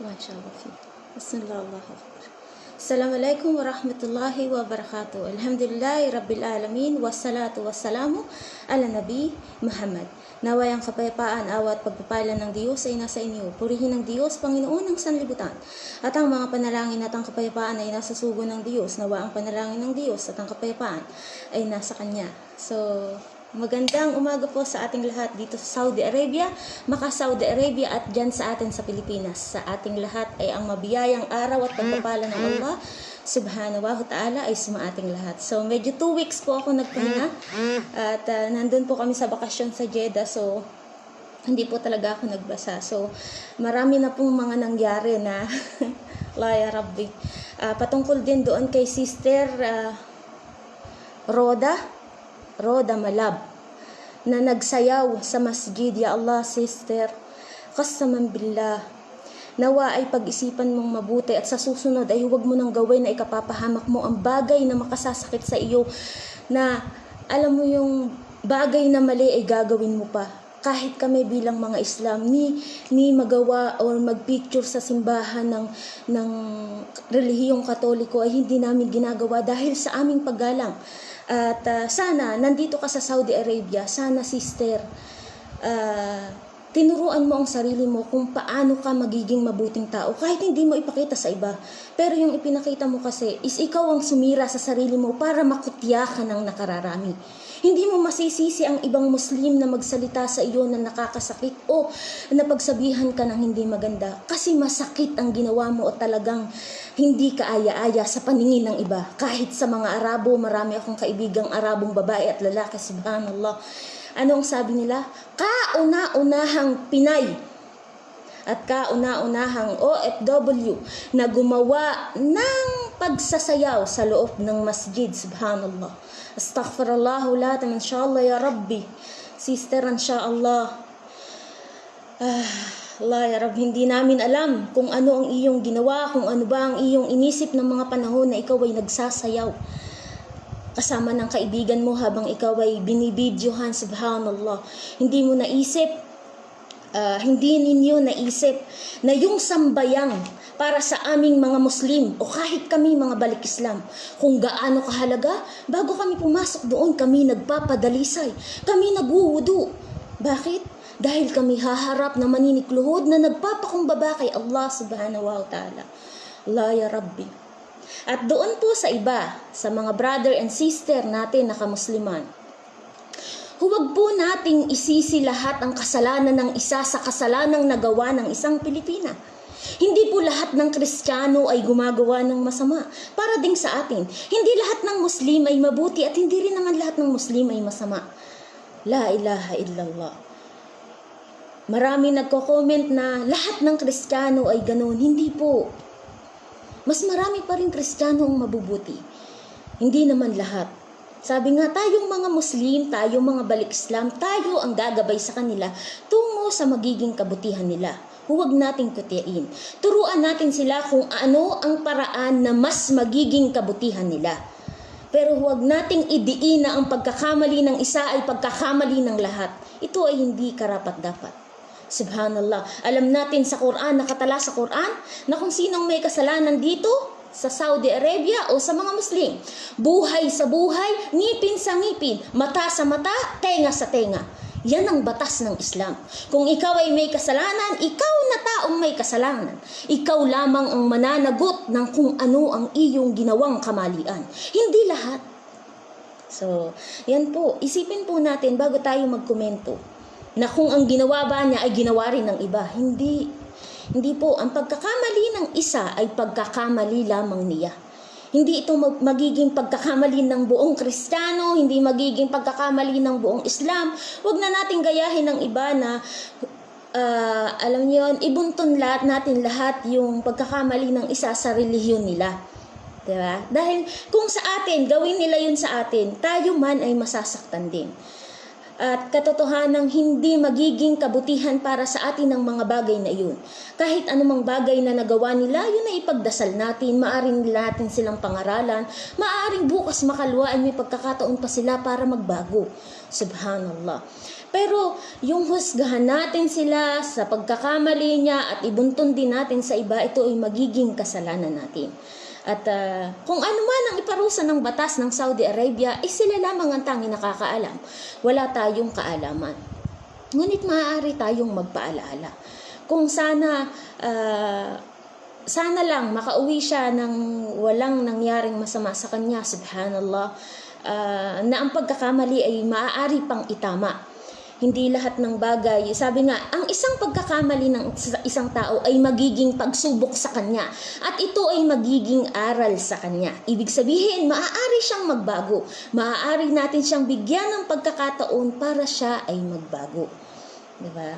MashaAllah fi. Bismillah. Assalamualaikum warahmatullahi wabarakatuh. Alhamdulillahi rabbil alamin. Wassalatu wassalamu ala nabi Muhammad. Naway ang kapayapaan, awa at pagpapala ng Diyos ay nasa inyo. Purihin ng Diyos, Panginoon ng sanlibutan. At ang mga panalangin at ang kapayapaan ay nasa sugo ng Diyos. Nawa ang panalangin ng Diyos at ang kapayapaan ay nasa Kanya. So, magandang umaga po sa ating lahat dito sa Saudi Arabia, Saudi Arabia at dyan sa atin sa Pilipinas. Sa ating lahat ay ang mabiyayang araw at pagpapala ng Allah Subhanahu wa ta'ala ay sa ating lahat. So medyo 2 weeks po ako nagpahinga at nandun po kami sa bakasyon sa Jeddah, so hindi po talaga ako nagbasa. So marami na pong mga nangyari na la ya Rabbi. Patungkol din doon kay Sister Roda Malab na nagsayaw sa masjid. Ya Allah, sister, qasaman billah, nawa ay pag-isipan mong mabuti at sa susunod ay huwag mo nang gawin na ikapapahamak mo ang bagay na makasasakit sa iyo, na alam mo yung bagay na mali ay gagawin mo pa. Kahit kami bilang mga Islam, ni magawa o magpicture sa simbahan ng relihiyong Katoliko ay hindi namin ginagawa dahil sa aming paggalang. At sana, nandito ka sa Saudi Arabia, sana sister, tinuruan mo ang sarili mo kung paano ka magiging mabuting tao kahit hindi mo ipakita sa iba. Pero yung ipinakita mo kasi is ikaw ang sumira sa sarili mo para makutya ka ng nakararami. Hindi mo masisisi ang ibang Muslim na magsalita sa iyo na nakakasakit o napagsabihan ka ng hindi maganda kasi masakit ang ginawa mo o talagang hindi ka aya-aya sa paningin ng iba. Kahit sa mga Arabo, marami akong kaibigang Arabong babae at lalaki, subhanallah. Anong sabi nila? Kauna-unahang Pinay at kauna-unahang OFW na gumawa ng pagsasayaw sa loob ng masjid, subhanallah. Astaghfirullahu lahat, inshallah ya Rabbi. Sister, inshallah. Allah ya Rabbi, hindi namin alam kung ano ang iyong ginawa, kung ano ba ang iyong inisip ng mga panahon na ikaw ay nagsasayaw kasama ng kaibigan mo habang ikaw ay binibidyohan, subhanallah. Hindi mo naisip, hindi ninyo naisip na yung sambayang para sa aming mga Muslim o kahit kami mga balik Islam, kung gaano kahalaga, bago kami pumasok doon, kami nagpapadalisay, kami nagwuwudu. Bakit? Dahil kami haharap na maninikluhod na nagpapakumbaba kay Allah subhanahu wa ta'ala. Allah ya Rabbi. At doon po sa iba, sa mga brother and sister natin na kamusliman, huwag po nating isisi lahat ang kasalanan ng isa sa kasalanang nagawa ng isang Pilipina. Hindi po lahat ng Kristiyano ay gumagawa ng masama para ding sa atin. Hindi lahat ng Muslim ay mabuti at hindi rin naman lahat ng Muslim ay masama. La ilaha illallah. Marami nagko-comment na lahat ng Kristiyano ay ganoon. Hindi po. Mas marami pa rin Kristiyano ang mabubuti. Hindi naman lahat. Sabi nga, tayong mga Muslim, tayong mga balik Islam, tayo ang gagabay sa kanila tungo sa magiging kabutihan nila. Huwag nating kutyain. Turuan natin sila kung ano ang paraan na mas magiging kabutihan nila. Pero huwag nating idiin na ang pagkakamali ng isa ay pagkakamali ng lahat. Ito ay hindi karapat-dapat. Subhanallah. Alam natin sa Quran, nakatala sa Quran, na kung sinong may kasalanan dito, sa Saudi Arabia o sa mga Muslim, buhay sa buhay, ngipin sa ngipin, mata sa mata, tenga sa tenga. Yan ang batas ng Islam. Kung ikaw ay may kasalanan, ikaw na taong may kasalanan. Ikaw lamang ang mananagot ng kung ano ang iyong ginawang kamalian. Hindi lahat. So, yan po. Isipin po natin bago tayo magkomento na kung ang ginawa ba niya ay ginawa rin ng iba. Hindi po. Ang pagkakamali ng isa ay pagkakamali lamang niya. Hindi ito magiging pagkakamali ng buong Kristiyano, hindi magiging pagkakamali ng buong Islam. Huwag na natin gayahin ng iba na, alam niyo, ibuntun natin lahat yung pagkakamali ng isa sa relihiyon nila. Diba? Dahil kung sa atin, gawin nila yun sa atin, tayo man ay masasaktan din. At katotohanang hindi magiging kabutihan para sa atin ang mga bagay na iyon. Kahit anumang bagay na nagawa nila, yun ay ipagdasal natin, maaring natin silang pangaralan, maaring bukas makaluwaan may pagkakataon pa sila para magbago. Subhanallah. Pero yung husgahan natin sila sa pagkakamali niya at ibuntun din natin sa iba, ito ay magiging kasalanan natin. At kung ano man ang iparusa ng batas ng Saudi Arabia, sila lamang ang tanging nakakaalam. Wala tayong kaalaman. Ngunit maaari tayong magpaalaala. Kung sana lang makauwi siya ng walang nangyaring masama sa kanya, subhanallah, na ang pagkakamali ay maaari pang itama. Hindi lahat ng bagay, sabi nga, ang isang pagkakamali ng isang tao ay magiging pagsubok sa kanya. At ito ay magiging aral sa kanya. Ibig sabihin, maaari siyang magbago. Maaari natin siyang bigyan ng pagkakataon para siya ay magbago. Diba?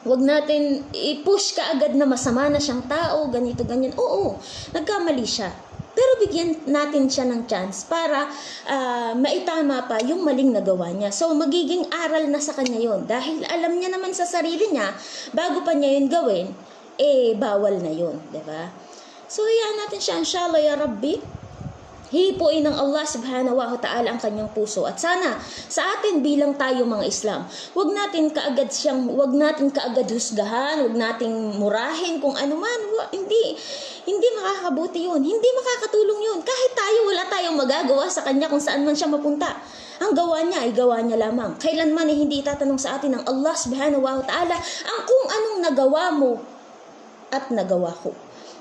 Huwag natin i-push ka agad na masama na siyang tao, ganito, ganyan. Oo, nagkamali siya. Pero bigyan natin siya ng chance para maitama pa yung maling nagawa niya. So, magiging aral na sa kanya yon. Dahil alam niya naman sa sarili niya, bago pa niya yun gawin, bawal na yun. Diba? So, hayaan natin siya, inshallah ya Rabbi. Hipuin ng Allah subhanahu wa ta'ala ang kanyang puso. At sana, sa atin bilang tayo mga Islam, huwag natin kaagad husgahan, huwag nating murahin kung ano man. Hindi makakabuti yun. Hindi makakatulong yun. Kahit tayo, wala tayong magagawa sa kanya kung saan man siya mapunta. Ang gawa niya ay gawa niya lamang. Kailanman ay hindi itatanong sa atin ng Allah subhanahu wa ta'ala ang kung anong nagawa mo at nagawa ko.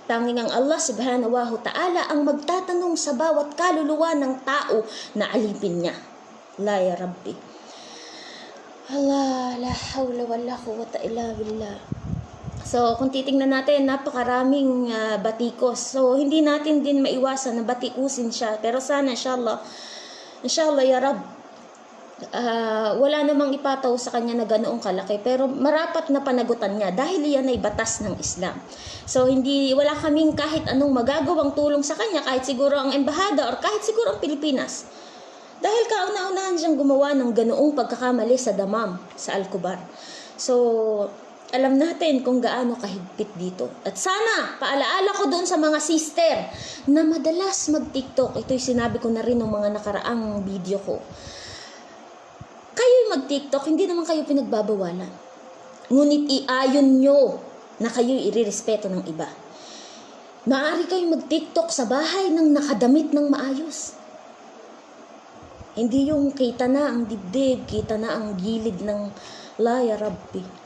Tanging ang Allah subhanahu wa ta'ala ang magtatanong sa bawat kaluluwa ng tao na alipin niya. La ya Rabbi. Allah, la hawla wa la quwwata illa billah. So, kung titingnan natin, napakaraming batikos. So, hindi natin din maiwasan na batikusin siya. Pero sana, inshallah ya Rabbi, wala namang ipataw sa kanya na ganoong kalaki, pero marapat na panagutan niya dahil yan ay batas ng Islam. So wala kaming kahit anong magagawang tulong sa kanya, kahit siguro ang embahada or kahit siguro ang Pilipinas, dahil kauna-unahan siyang gumawa ng ganoong pagkakamali sa Damam, sa Al-Kubar. So alam natin kung gaano kahigpit dito. At sana, paalaala ko doon sa mga sister na madalas mag-TikTok. Ito'y sinabi ko na rin ng mga nakaraang video ko. Kayo'y mag-TikTok, hindi naman kayo pinagbabawalan. Ngunit iayon nyo na kayo'y irirespeto ng iba. Maaari kayong mag-TikTok sa bahay ng nakadamit ng maayos. Hindi yung kita na ang dibdib, kita na ang gilid ng la ya Rabbi.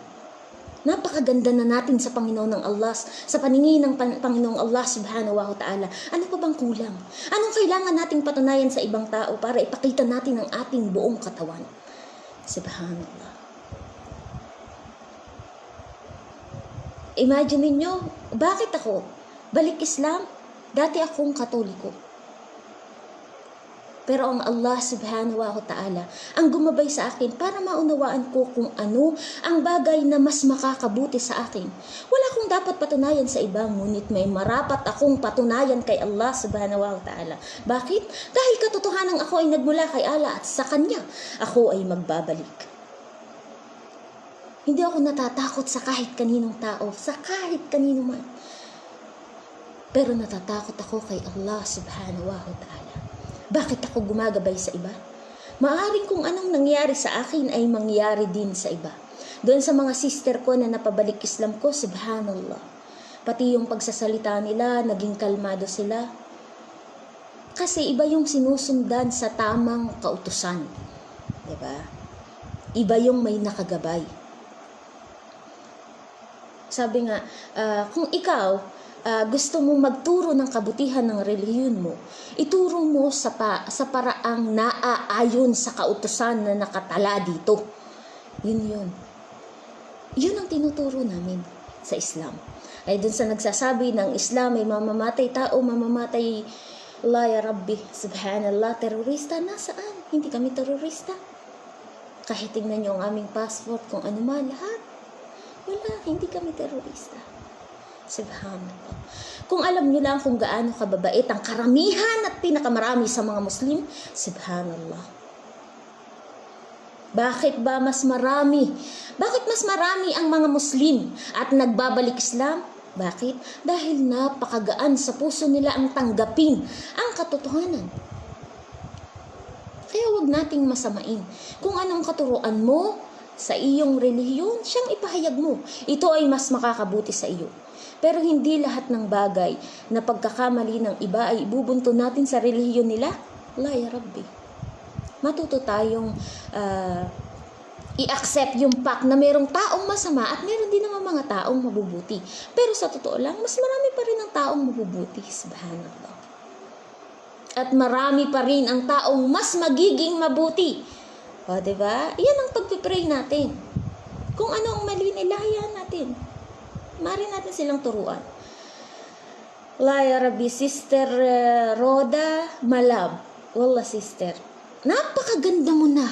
Napakaganda na natin sa Panginoon ng Allah, sa paningin ng Panginoong Allah subhanahu wa ta'ala. Ano pa bang kulang? Anong kailangan nating patunayan sa ibang tao para ipakita natin ang ating buong katawan? Subhanallah. Imagine niyo, bakit ako? Balik Islam? Dati akong Katoliko. Pero ang Allah subhanahu wa ta'ala ang gumabay sa akin para maunawaan ko kung ano ang bagay na mas makakabuti sa akin. Wala akong dapat patunayan sa iba, ngunit may marapat akong patunayan kay Allah subhanahu wa ta'ala. Bakit? Dahil katotohanan ako ay nagmula kay Allah at sa Kanya ako ay magbabalik. Hindi ako natatakot sa kahit kaninong tao, sa kahit kanino man. Pero natatakot ako kay Allah subhanahu wa ta'ala. Bakit ako gumagabay sa iba? Maaring kung anong nangyari sa akin ay mangyari din sa iba. Doon sa mga sister ko na napabalik Islam ko, subhanallah. Pati yung pagsasalita nila, naging kalmado sila. Kasi iba yung sinusundan sa tamang kautusan. Diba? Iba yung may nakagabay. Sabi nga, kung ikaw, gusto mong magturo ng kabutihan ng relihiyon mo, ituro mo sa paraang naaayon sa kautusan na nakatala dito. Yun ang tinuturo namin sa Islam. Ay dun sa nagsasabi ng Islam ay mamamatay tao, mamamatay la ya Rabbi, subhanallah, terorista, nasaan? Hindi kami terorista. Kahit tingnan nyo ang aming passport, kung ano man, lahat. Wala, hindi kami terorista. Subhanallah. Kung alam nyo lang kung gaano kababait ang karamihan at pinakamarami sa mga Muslim, subhanallah. Bakit ba mas marami? Bakit mas marami ang mga Muslim at nagbabalik Islam? Bakit? Dahil napakagaan sa puso nila ang tanggapin ang katotohanan. Kaya huwag nating masamain. Kung anong katuruan mo, sa iyong relihiyon, siyang ipahayag mo. Ito ay mas makakabuti sa iyo. Pero hindi lahat ng bagay na pagkakamali ng iba ay ibubunto natin sa relihiyon nila. La ya Rabbi. Matuto tayong i-accept yung fact na mayroong taong masama at mayroon din naman mga taong mabubuti. Pero sa totoo lang, mas marami pa rin ang taong mabubuti. Subhanallah. At marami pa rin ang taong mas magiging mabuti. O, diba? Yan ang pagpipray natin. Kung ano ang mali nila, hayaan natin. Mari natin silang turuan. La ya Rabbi, Sister Roda Malab. Wallah, sister. Napakaganda mo na.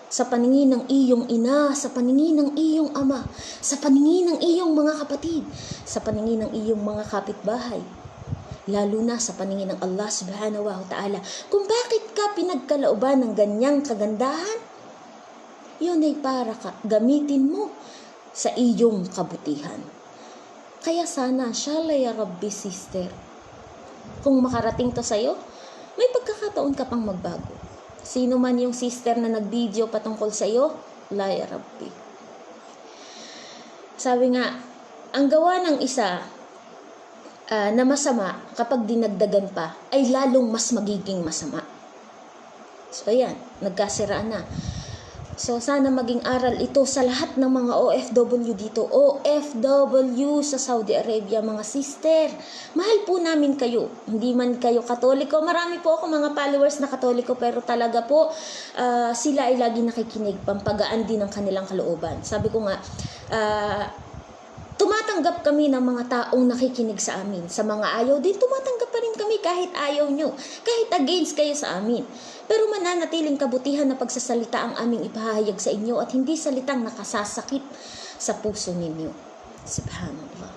Sa paningin ng iyong ina, sa paningin ng iyong ama, sa paningin ng iyong mga kapatid, sa paningin ng iyong mga kapitbahay, lalo na sa paningin ng Allah subhanahu wa ta'ala, kung bakit ka pinagkalooban ng ganyang kagandahan, yun ay para gamitin mo sa iyong kabutihan. Kaya sana, shala ya Rabbi, sister, kung makarating to sa'yo, may pagkakataon ka pang magbago. Sino man yung sister na nag-video patungkol sa iyo, la ya Rabbi. Sabi nga, ang gawa ng isa na masama kapag dinagdagan pa ay lalong mas magiging masama. So ayan, nagkasiraan na. So sana maging aral ito sa lahat ng mga OFW dito. OFW sa Saudi Arabia, mga sister. Mahal po namin kayo. Hindi man kayo Katoliko. Marami po ako mga followers na Katoliko, pero talaga po sila ay lagi nakikinig. Pampagaan din ang kanilang kalooban. Sabi ko nga, tumatanggap kami ng mga taong nakikinig sa amin. Sa mga ayaw din, tumatanggap pa rin kami kahit ayaw nyo. Kahit against kayo sa amin. Pero mananatiling kabutihan na pagsasalita ang aming ipahayag sa inyo at hindi salitang nakasasakit sa puso ninyo. Subhanallah.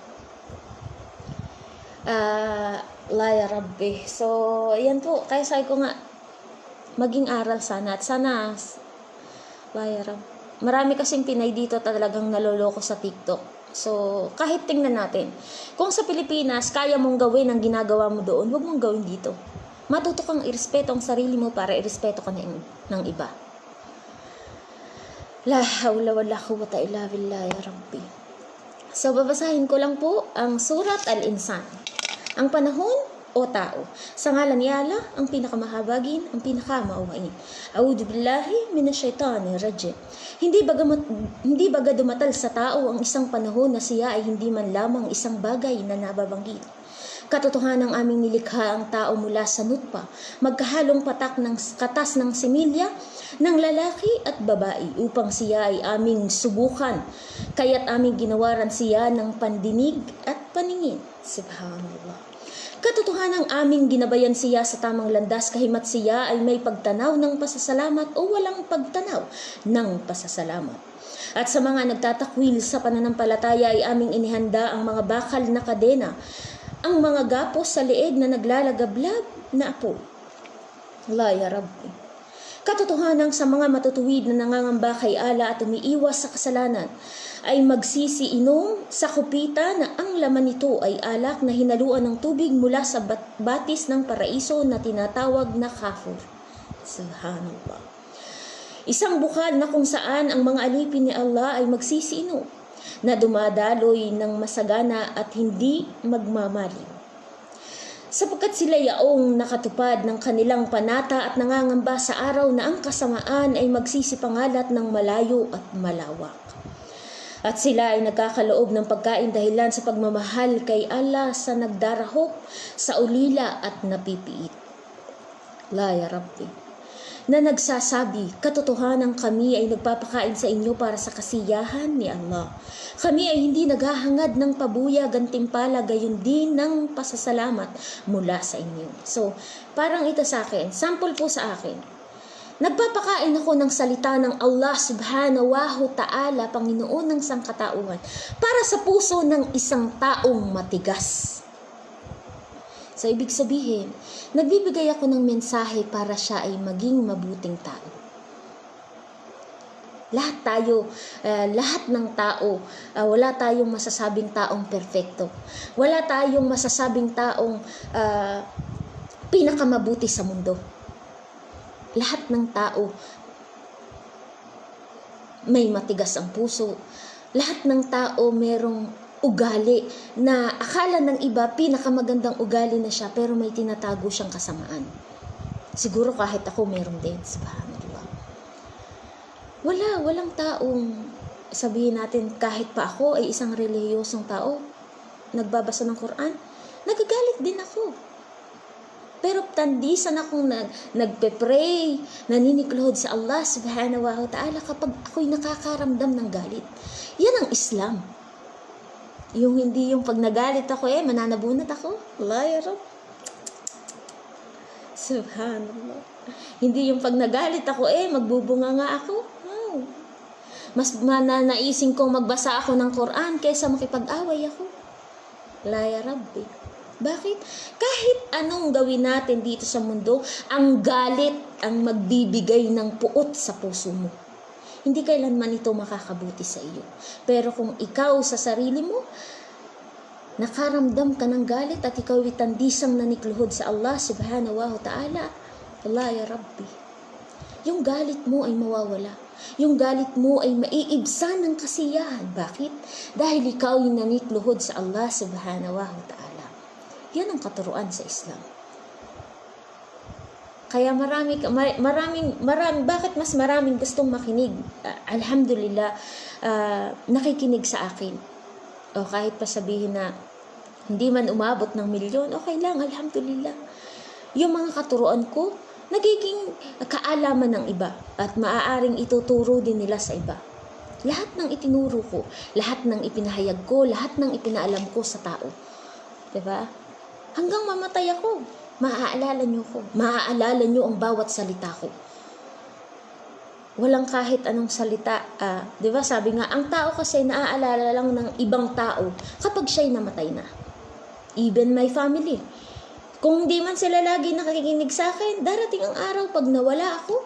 La ya Rabbi. So, yan po. Kaya sabi ko nga, maging aral sana. At sana, la ya Rabbi. Marami kasing Pinay dito talagang naloloko sa TikTok. So, kahit tingnan natin. Kung sa Pilipinas, kaya mong gawin ang ginagawa mo doon, huwag mong gawin dito. Matuto kang irespeto ang sarili mo para irespeto ka ng iba. La hawla wala quwwata illa billah ya Rabbi. So, babasahin ko lang po ang Surat Al-Insan. Ang panahon o tao. Sa ngalan ni Allah, ang pinakamahabagin, ang pinakamauwain. A'udhu billahi minasyaitani rajim. Hindi baga dumatal sa tao ang isang panahon na siya ay hindi man lamang isang bagay na nababanggit. Katotohanan ng aming nilikha ang tao mula sa nutpa, magkahalong patak ng katas ng similya ng lalaki at babae upang siya ay aming subukan. Kaya't aming ginawaran siya ng pandinig at paningin. Subhanallah. Katotohanan ng aming ginabayan siya sa tamang landas kahimat siya ay may pagtanaw ng pasasalamat o walang pagtanaw ng pasasalamat. At sa mga nagtatakwil sa pananampalataya ay aming inihanda ang mga bakal na kadena, ang mga gapos sa leeg na naglalagablab na apo. La ya Rabbi. Katotohanan sa mga matutuwid na nangangamba kay Allah at umiiwas sa kasalanan ay magsisiinom sa kupita na ang laman nito ay alak na hinaluan ng tubig mula sa batis ng paraiso na tinatawag na kafur. Subhanallah. Isang bukal na kung saan ang mga alipin ni Allah ay magsisiinom na dumadaloy ng masagana at hindi magmamaling. Sapagkat sila yaong nakatupad ng kanilang panata at nangangamba sa araw na ang kasamaan ay magsisipangalat ng malayo at malawak. At sila ay nagkakaloob ng pagkain dahilan sa pagmamahal kay Allah sa nagdarahop, sa ulila at napipiit. La ya Rabbi. Na nagsasabi, katotohanan kami ay nagpapakain sa inyo para sa kasiyahan ni Allah. Kami ay hindi naghahangad ng pabuya, gantimpala, gayon din ng pasasalamat mula sa inyo. So, parang ito sa akin, sample po sa akin. Nagpapakain ako ng salita ng Allah subhanahu wa ta'ala, Panginoon ng sangkatauhan, para sa puso ng isang taong matigas. So, ibig sabihin, nagbibigay ako ng mensahe para siya ay maging mabuting tao. Lahat ng tao, wala tayong masasabing taong perfecto. Wala tayong masasabing taong pinakamabuti sa mundo. Lahat ng tao may matigas ang puso. Lahat ng tao merong ugali na akala ng iba pinakamagandang ugali na siya, pero may tinatago siyang kasamaan. Siguro kahit ako meron din, subhanallah. Walang taong, sabihin natin, kahit pa ako ay isang relihiyosong tao, nagbabasa ng Quran, nagagalit din ako. Pero tandisan akong nagpe-pray, naniniklod sa Allah subhanahu wa ta'ala kapag ako'y nakakaramdam ng galit. Yan ang Islam. Yung hindi yung pag nagalit ako, mananabunot ako. Allah ya Rab. Subhanallah. Hindi yung pag nagalit ako, magbubunga nga ako. Wow. Mas mananaisin kong magbasa ako ng Quran kaysa makipag-away ako. Allah ya Rabbi. Bakit? Kahit anong gawin natin dito sa mundo, ang galit ang magbibigay ng puot sa puso mo. Hindi kailanman ito makakabuti sa iyo. Pero kung ikaw sa sarili mo, nakaramdam ka ng galit at ikaw itandisang nanikluhod sa Allah subhanahu wa ta'ala, Allah ya Rabbi, yung galit mo ay mawawala. Yung galit mo ay maiibsan ng kasiyahan. Bakit? Dahil ikaw yung nanikluhod sa Allah subhanahu wa ta'ala. Yan ang katuruan sa Islam. Kaya bakit mas maraming gustong makinig? Alhamdulillah, nakikinig sa akin. O kahit pa sabihin na hindi man umabot ng milyon, okay lang, alhamdulillah. Yung mga katuruan ko, nagiging kaalaman ng iba at maaaring ituturo din nila sa iba. Lahat ng itinuro ko, lahat ng ipinahayag ko, lahat ng ipinaalam ko sa tao. Diba? Hanggang mamatay ako, maaalala nyo ko. Maaalala nyo ang bawat salita ko. Walang kahit anong salita. Di ba sabi nga, ang tao kasi naaalala lang ng ibang tao kapag siya'y namatay na. Even my family. Kung di man sila lagi nakikinig sa akin, darating ang araw pag nawala ako,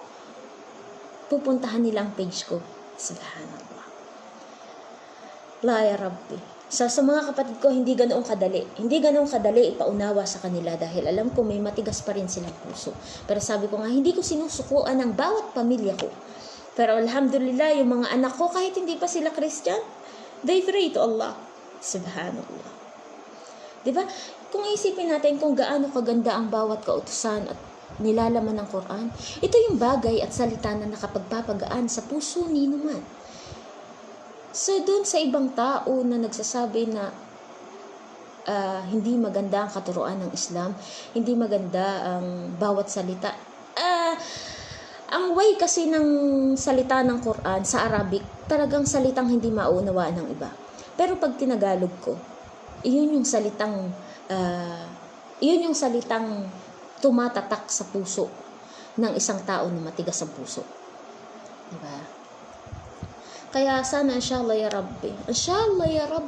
pupuntahan nila ang page ko. Subhanallah. La ya Rabbi. Sa mga kapatid ko, hindi ganoong kadali. Hindi ganoong kadali ipaunawa sa kanila dahil alam ko may matigas pa rin silang puso. Pero sabi ko nga, hindi ko sinusukuan ang bawat pamilya ko. Pero alhamdulillah, yung mga anak ko, kahit hindi pa sila Christian, they pray to Allah. Subhanallah. Diba? Kung isipin natin kung gaano kaganda ang bawat kautusan at nilalaman ng Quran, ito yung bagay at salita na nakapagpapagaan sa puso ni naman. So, doon sa ibang tao na nagsasabi na hindi maganda ang katuruan ng Islam, hindi maganda ang bawat salita. Ang way kasi ng salita ng Quran sa Arabic, talagang salitang hindi maunawaan ng iba. Pero pag tinagalog ko, iyon yung salitang tumatatak sa puso ng isang tao na matigas ang puso. Diba? Kaya sana inshallah ya Rabbi, inshallah ya Rabb,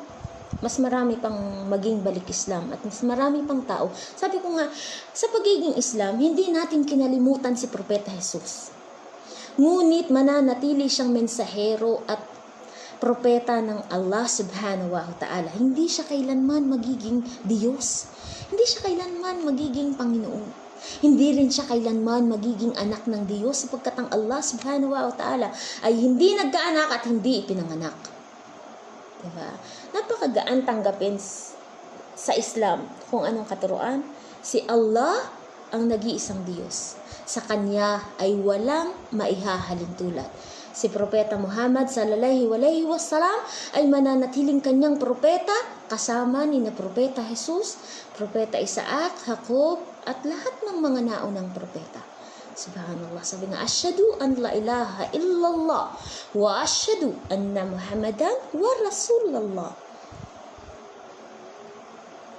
mas marami pang maging balik Islam at mas marami pang tao. Sabi ko nga, sa pagiging Islam, hindi natin kinalimutan si Propeta Jesus. Ngunit mananatili siyang mensahero at propeta ng Allah subhanahu wa ta'ala. Hindi siya kailanman magiging Diyos. Hindi siya kailanman magiging Panginoon. Hindi rin siya kailanman magiging anak ng Diyos sapagkat ang Allah subhanahu wa ta'ala ay hindi nagkaanak at hindi ipinanganak. Diba? Napakagaan tanggapin sa Islam kung anong katuruan. Si Allah ang nag-iisang Diyos. Sa Kanya ay walang maihahalin tulad. Si Propeta Muhammad sallallahu alaihi wasallam ay mananatiling kanyang propeta kasama ni na Propeta Jesus, Propeta Isaac, Jacob, at lahat ng mga naunang propeta. Subhanallah. Sabi nga, asyhadu an la ilaha illallah wa asyhadu anna Muhammadan wa Rasulullah.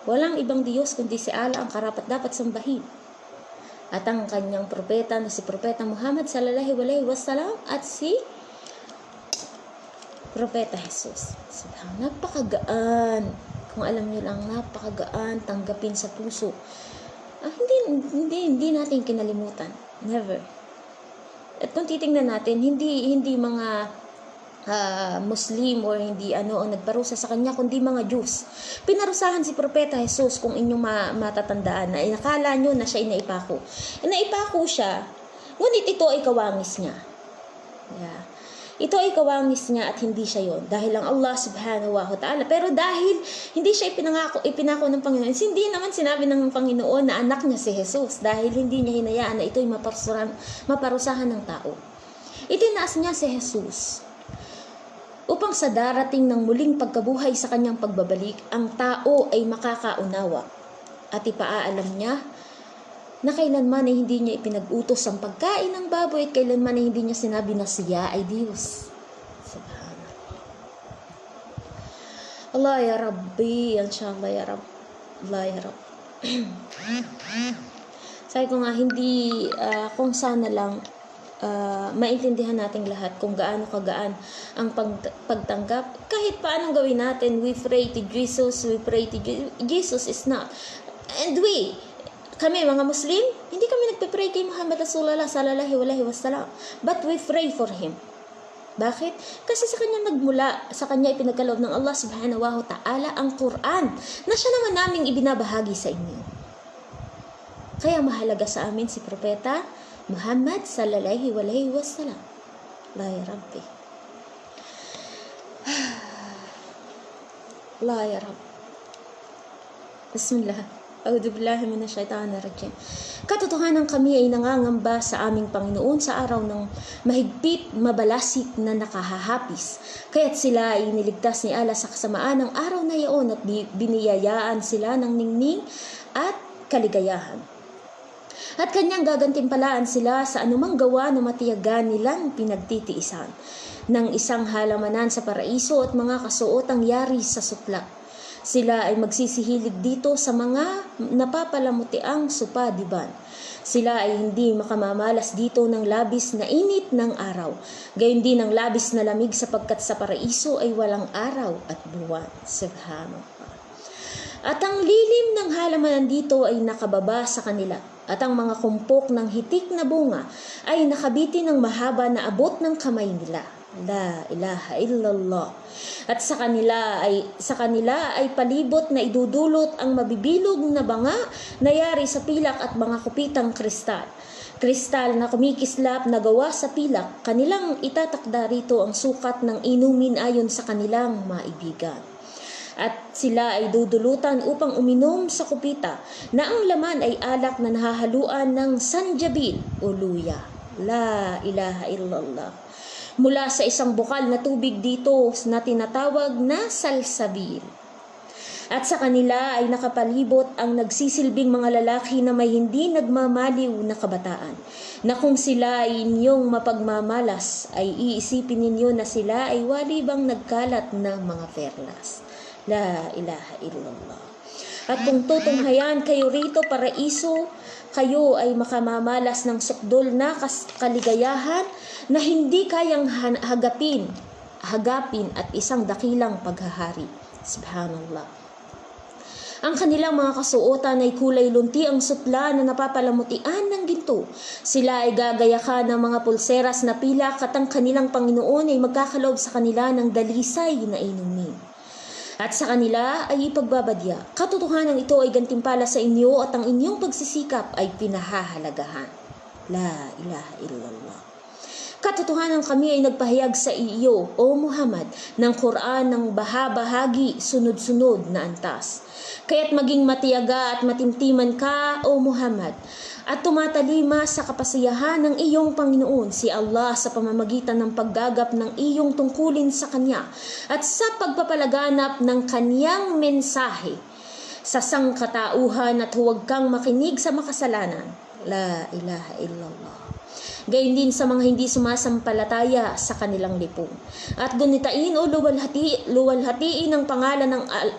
Walang ibang Diyos kundi si Allah ang karapat-dapat sambahin. At ang kanyang propeta na si Propeta Muhammad sallallahu alaihi wasallam at si Propeta Jesus. Subhanallah. Napakagaan. Kung alam niyo lang, napakagaan tanggapin sa puso. Hindi natin kinalimutan. Never. At kung titingnan natin, hindi mga Muslim or hindi ang nagparusa sa kanya, kundi mga Jews. Pinarusahan si Propeta Jesus, kung inyong matatandaan, na inakala nyo na siya naipako. Naipako siya, ngunit ito ay kawangis niya. Yeah. ito ay kawangis niya at hindi siya yon. Dahil lang Allah subhanahu wa ta'ala. Pero dahil hindi siya ipinako ng Panginoon, hindi naman sinabi ng Panginoon na anak niya si Jesus. Dahil hindi niya hinayaan na ito'y maparusahan ng tao. Itinaas niya si Jesus upang sa darating ng muling pagkabuhay sa kanyang pagbabalik, ang tao ay makakaunawa at ipaaalam niya na kailanman ay hindi niya ipinag-utos ang pagkain ng baboy at kailanman ay hindi niya sinabi na siya ay Diyos. Subhanallah. Allah ya Rabbi, inshallah ya Rabb. Allah ya Rabb. Sabi ko nga, hindi, kung sana lang, maintindihan nating lahat kung gaano kagaan ang pagtanggap. Kahit paanong gawin natin, we pray to Jesus, Jesus is not. And kami mga Muslim, hindi kami nagpe-pray kay Muhammad Rasulullah sallallahu alaihi wasallam, but we pray for him. Bakit? Kasi sa kanya ipinagkaloob ng Allah subhanahu wa ta'ala ang Quran na siya naman naming ibinabahagi sa inyo. Kaya mahalaga sa amin si Propeta Muhammad sallallahu alaihi wasallam. La ya Rabbi. La ya Rabbi. Bismillah. A'udhu billahi minasyaitanir rajim. Katotohanan kami ay nangangamba sa aming Panginoon sa araw ng mahigpit, mabalasik na nakahahapis. Kaya't sila ay niligtas ni Allah sa kasamaan ng araw na iyon at biniyayaan sila ng ningning at kaligayahan. At kanyang gagantimpalaan sila sa anumang gawa na matiyagan nilang pinagtitiisan ng isang halamanan sa paraiso at mga kasuotang yari sa suplak. Sila ay magsisihilig dito sa mga napapalamutiang supadiban. Sila ay hindi makamamalas dito ng labis na init ng araw. Gayon din ang labis na lamig sapagkat sa paraiso ay walang araw at buwan. Subhanallah. At ang lilim ng halamanan dito ay nakababa sa kanila. At ang mga kumpok ng hitik na bunga ay nakabiti ng mahaba na abot ng kamay nila. La ilaha illallah. At sa kanila ay palibot na idudulot ang mabibilog na banga na yari sa pilak at mga kupitang kristal. Kristal na kumikislap na gawa sa pilak, kanilang itatakda rito ang sukat ng inumin ayon sa kanilang maibigan. At sila ay dudulutan upang uminom sa kupita na ang laman ay alak na nahahaluan ng sanjabil o luya. La ilaha illallah. Mula sa isang bukal na tubig dito na tinatawag na salsabil. At sa kanila ay nakapalibot ang nagsisilbing mga lalaki na may hindi nagmamaliw na kabataan, na kung sila ay inyong mapagmamalas, ay iisipin ninyo na sila ay walibang nagkalat ng mga perlas. La ilaha illallah. At kung tutunghayan kayo rito paraiso, kayo ay makamamalas ng sukdol na kaligayahan na hindi kayang hagapin at isang dakilang paghahari. Subhanallah. Ang kanilang mga kasuotan ay kulay lunti ang sutla na napapalamutian ng ginto. Sila ay gagayakan ng mga pulseras na pilak at ang kanilang Panginoon ay magkakaloob sa kanila ng dalisay na inumin. At sa kanila ay ipagbabadya. Katotohanan ito ay gantimpala sa inyo at ang inyong pagsisikap ay pinahahalagahan. La ilaha illallah. Katotohanan kami ay nagpahayag sa iyo, O Muhammad, ng Quran ng bahagi sunod-sunod na antas. Kaya't maging matiyaga at matimtiman ka, O Muhammad, at tumatalima sa kapasiyahan ng iyong Panginoon, si Allah, sa pamamagitan ng paggagap ng iyong tungkulin sa Kanya at sa pagpapalaganap ng Kanyang mensahe sa sangkatauhan at huwag kang makinig sa makasalanan. La ilaha illallah. Gayon din sa mga hindi sumasampalataya sa kanilang lipong. At gunitain o luwalhatiin ang pangalan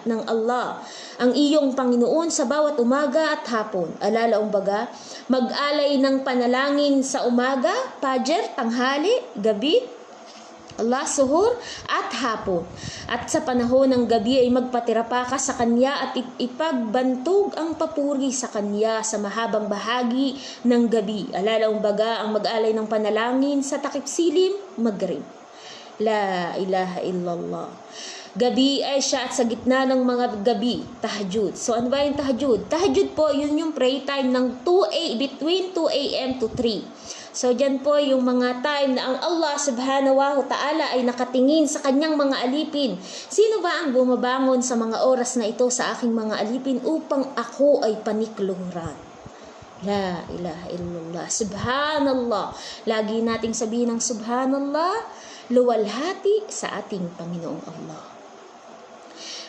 ng Allah, ang iyong Panginoon sa bawat umaga at hapon. Alalaumbaga, mag-alay ng panalangin sa umaga, fajr, tanghali, gabi, Allah, suhur at hapon. At sa panahon ng gabi ay magpatirapa ka sa Kanya at ipagbantog ang papuri sa Kanya sa mahabang bahagi ng gabi. Alalaumbaga ang mag-alay ng panalangin sa takip silim, maghrib. La ilaha illallah. Gabi ay siya at sa gitna ng mga gabi, tahajjud. So ano ba yung tahajjud? Tahajjud po, yun yung pray time ng between 2 a.m. to 3. So dyan po yung mga time na ang Allah subhanahu wa ta'ala ay nakatingin sa kanyang mga alipin. Sino ba ang bumabangon sa mga oras na ito sa aking mga alipin upang ako ay panikluhuran? La ilaha illallah. Subhanallah. Lagi nating sabihin ng subhanallah, luwalhati sa ating Panginoong Allah.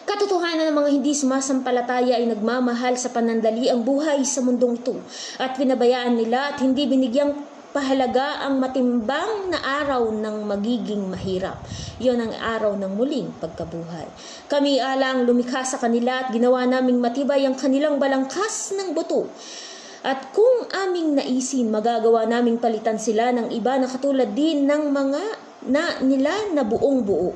Katotohanan ng mga hindi sumasampalataya ay nagmamahal sa panandali ang buhay sa mundong ito at pinabayaan nila at hindi binigyang pahalaga ang matimbang na araw ng magiging mahirap. Iyon ang araw ng muling pagkabuhay. Kami alang lumikha sa kanila at ginawa naming matibay ang kanilang balangkas ng buto. At kung aming naisin, magagawa naming palitan sila ng iba na katulad din ng mga nila na buong buo.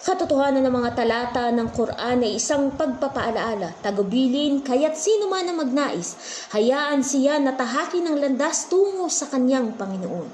Katotohanan ng mga talata ng Quran ay isang pagpapaalaala, tagubilin, kaya't sino man ang magnais, hayaan siya na tahakin ng landas tungo sa kanyang Panginoon.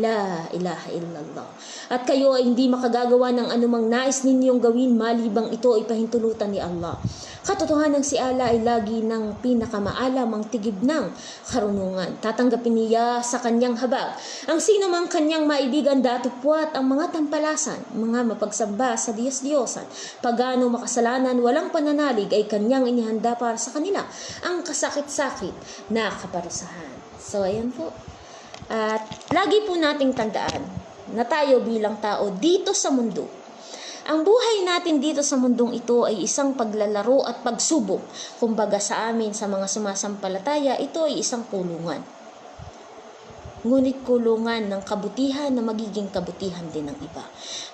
La ilaha illallah. At kayo ay hindi makagagawa ng anumang nais ninyong gawin malibang ito ay pahintulutan ni Allah. Katotohanan si Allah ay lagi ng pinakamaalam ang tigib ng karunungan. Tatanggapin niya sa kanyang habag ang sino mang kanyang maibigan datupwat ang mga tampalasan, mga mapagsamba sa Diyos-Diyosan, pagano makasalanan, walang pananalig ay kanyang inihanda para sa kanila ang kasakit-sakit na kaparusahan. So ayan po. At lagi po nating tandaan na tayo bilang tao dito sa mundo, ang buhay natin dito sa mundong ito ay isang paglalaro at pagsubok. Kumbaga sa amin, sa mga sumasampalataya, ito ay isang kulungan. Ngunit kulungan ng kabutihan na magiging kabutihan din ng iba.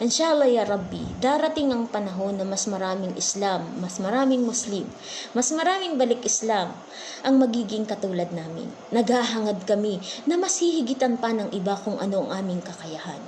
Inshallah ya Rabbi, darating ang panahon na mas maraming Islam, mas maraming Muslim, mas maraming balik Islam ang magiging katulad namin. Naghahangad kami na mas hihigitan pa ng iba kung ano ang aming kakayahan.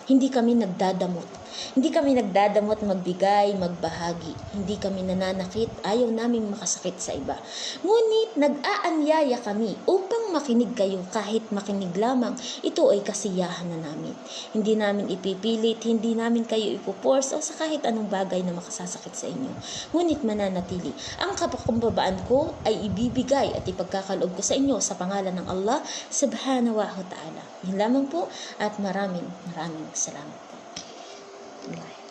Hindi kami nagdadamot. Hindi kami nagdadamot magbigay, magbahagi. Hindi kami nananakit, ayaw naming makasakit sa iba. Ngunit nag-aanyaya kami upang makinig kayo kahit makinig lamang. Ito ay kasiyahan na namin. Hindi namin ipipilit, hindi namin kayo ipoforce o sa kahit anong bagay na makasasakit sa inyo. Ngunit mananatili. Ang kapakumbabaan ko ay ibibigay at ipagkakaloob ko sa inyo sa pangalan ng Allah subhanahu wa ta'ala. Yun lamang po at maraming salamat po. Bye.